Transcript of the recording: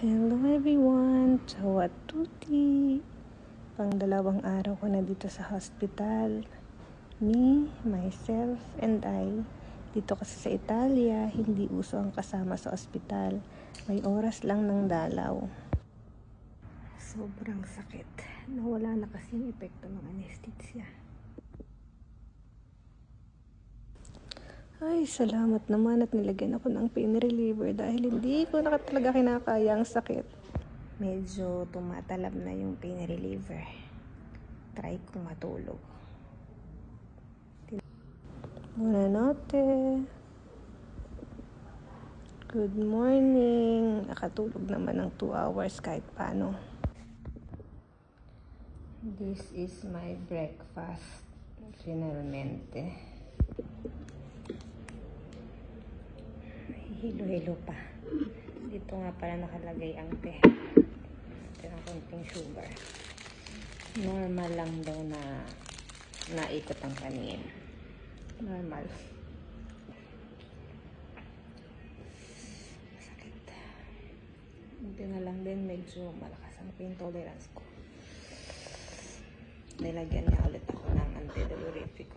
Hello everyone! Ciao a tutti! Pang-dalawang araw ko na dito sa hospital. Me, myself, and I. Dito kasi sa Italia, hindi uso ang kasama sa ospital. May oras lang ng dalaw. Sobrang sakit. Nawala na kasi yung epekto ng anesthesia. Ay, salamat naman at nilagyan ako ng pain reliever dahil hindi ko na talaga kinakaya ang sakit. Medyo tumatalab na yung pain reliever. Try kong matulog. Buonanotte. Good morning. Nakatulog naman ng 2 hours kahit paano. This is my breakfast. Finalmente. Hilo-hilo pa. Dito nga pala nakalagay ang te. Ito ng konting sugar. Normal lang daw na naikot ang kanin. Normal. Sakit. Buti na lang din medyo malakas ang pain tolerance ko. Nilagyan niya ulit ako ng antidiuretic.